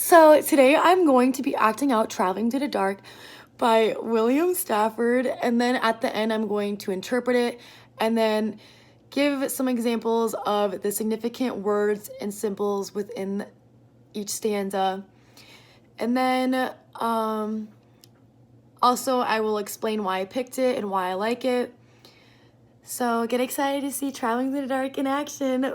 So today I'm going to be acting out Traveling to the Dark by William Stafford, and then at the end I'm going to interpret it and then give some examples of the significant words and symbols within each stanza. And then also I will explain why I picked it and why I like it. So get excited to see Traveling to the Dark in action.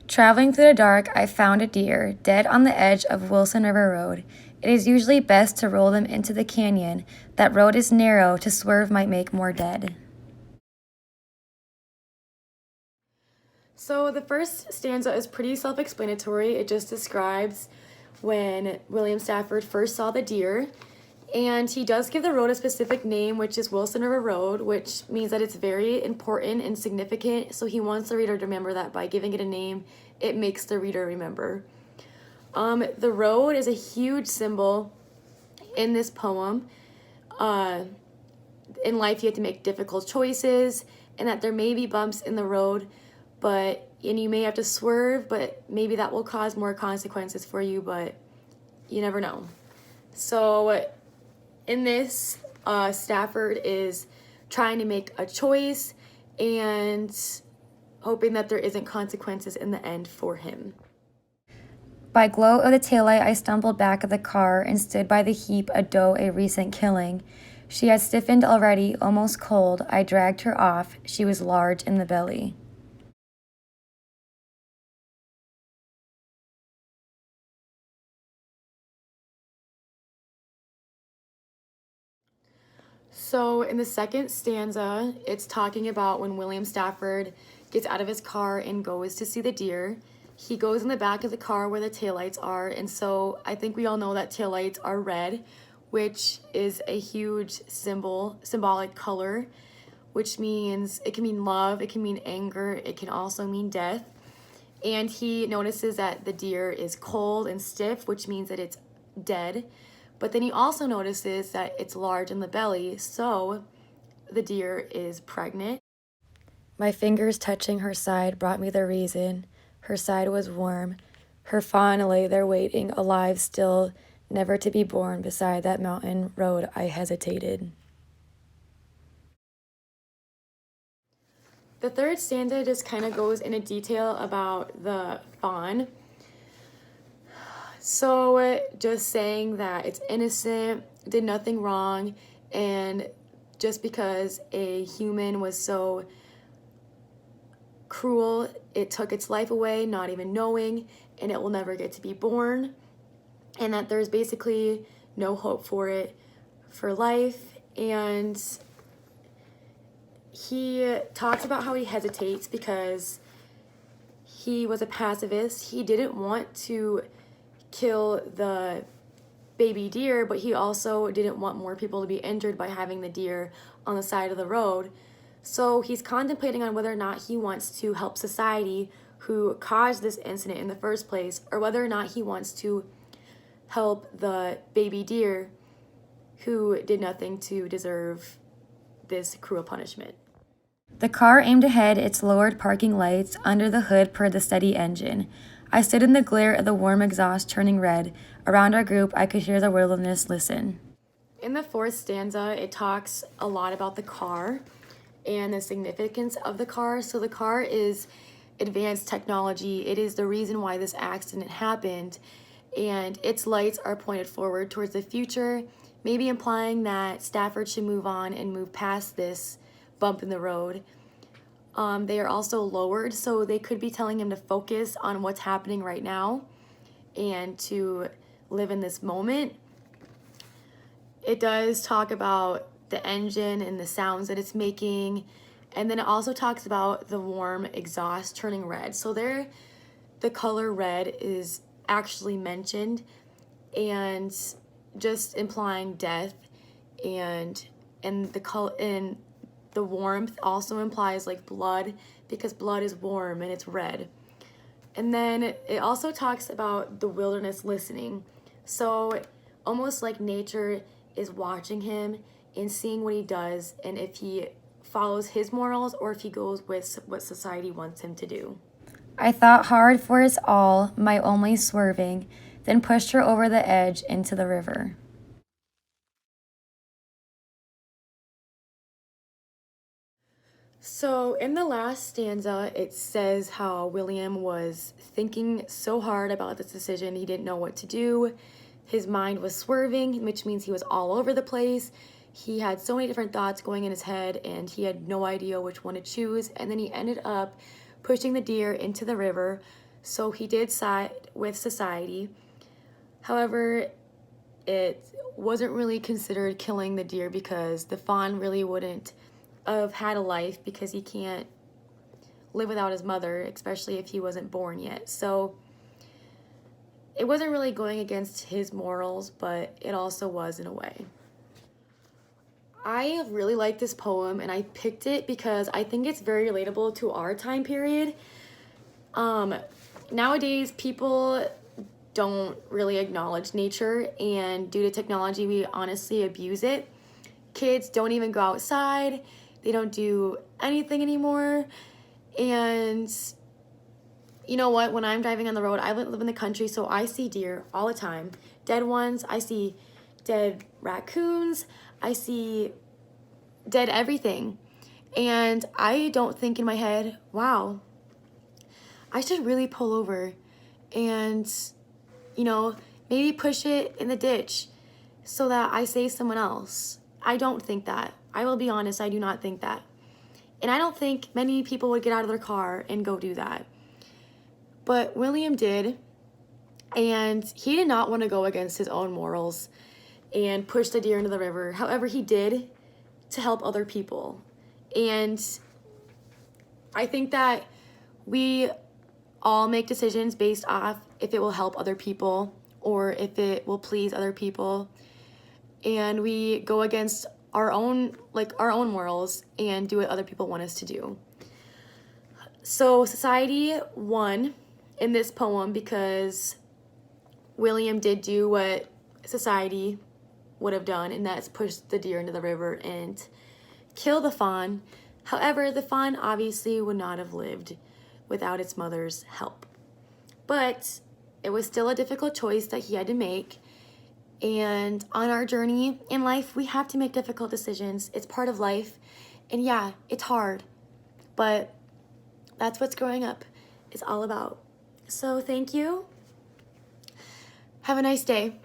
Traveling through the dark, I found a deer dead on the edge of Wilson River Road. It is usually best to roll them into the canyon. That road is narrow, to swerve might make more dead. So the first stanza is pretty self-explanatory. It just describes when William Stafford first saw the deer, and he does give the road a specific name, which is Wilson River Road, which means that it's very important and significant. So he wants the reader to remember that by giving it a name, it makes the reader remember. The road is a huge symbol in this poem. In life, you have to make difficult choices, and that there may be bumps in the road, and you may have to swerve, but maybe that will cause more consequences for you, but you never know. So in this, Stafford is trying to make a choice and hoping that there isn't consequences in the end for him. By glow of the taillight, I stumbled back of the car and stood by the heap a doe, a recent killing. She had stiffened already, almost cold. I dragged her off. She was large in the belly. So in the second stanza, it's talking about when William Stafford gets out of his car and goes to see the deer. He goes in the back of the car where the taillights are, and so I think we all know that taillights are red, which is a huge symbolic color, which means it can mean love, it can mean anger, it can also mean death. And he notices that the deer is cold and stiff, which means that it's dead. But then he also notices that it's large in the belly, so the deer is pregnant. My fingers touching her side brought me the reason. Her side was warm. Her fawn lay there waiting, alive still, never to be born. Beside that mountain road I hesitated. The third stanza just kind of goes into detail about the fawn. So just saying that it's innocent, did nothing wrong, and just because a human was so cruel, it took its life away, not even knowing, and it will never get to be born, and that there's basically no hope for it for life. And he talks about how he hesitates because he was a pacifist. He didn't want to kill the baby deer, but he also didn't want more people to be injured by having the deer on the side of the road. So he's contemplating on whether or not he wants to help society who caused this incident in the first place, or whether or not he wants to help the baby deer who did nothing to deserve this cruel punishment. The car aimed ahead, its lowered parking lights. Under the hood purred the steady engine. I stood in the glare of the warm exhaust turning red. Around our group, I could hear the wilderness listen. In the fourth stanza, it talks a lot about the car and the significance of the car. So the car is advanced technology. It is the reason why this accident happened, and its lights are pointed forward towards the future, maybe implying that Stafford should move on and move past this bump in the road. They are also lowered, so they could be telling him to focus on what's happening right now and to live in this moment. It does talk about the engine and the sounds that it's making, and then it also talks about the warm exhaust turning red. So there, the color red is actually mentioned, and just implying death, and the color and the warmth also implies like blood, because blood is warm and it's red. And then it also talks about the wilderness listening. So almost like nature is watching him and seeing what he does, and if he follows his morals or if he goes with what society wants him to do. I thought hard for his all, my only swerving. then pushed her over the edge into the river. So in the last stanza, it says how William was thinking so hard about this decision, he didn't know what to do. His mind was swerving, which means he was all over the place. He had so many different thoughts going in his head, and he had no idea which one to choose. And then he ended up pushing the deer into the river. So he did side with society. However, it wasn't really considered killing the deer because the fawn really wouldn't have had a life, because he can't live without his mother, especially if he wasn't born yet. So it wasn't really going against his morals, but it also was in a way. I really like this poem, and I picked it because I think it's very relatable to our time period. Nowadays, people don't really acknowledge nature, and due to technology, we honestly abuse it. Kids don't even go outside. They don't do anything anymore. And you know what? When I'm driving on the road, I live in the country, so I see deer all the time. Dead ones. I see dead raccoons. I see dead everything. And I don't think in my head, wow, I should really pull over and, maybe push it in the ditch so that I save someone else. I don't think that. I will be honest, I do not think that. And I don't think many people would get out of their car and go do that. But William did, and he did not want to go against his own morals and push the deer into the river. However, he did to help other people. And I think that we all make decisions based off if it will help other people or if it will please other people. And we go against our own morals and do what other people want us to do. So society won in this poem because William did do what society would have done, and that's push the deer into the river and kill the fawn. However, the fawn obviously would not have lived without its mother's help. But it was still a difficult choice that he had to make. And on our journey in life, we have to make difficult decisions. It's part of life. And yeah, it's hard. But that's what growing up is all about. So thank you. Have a nice day.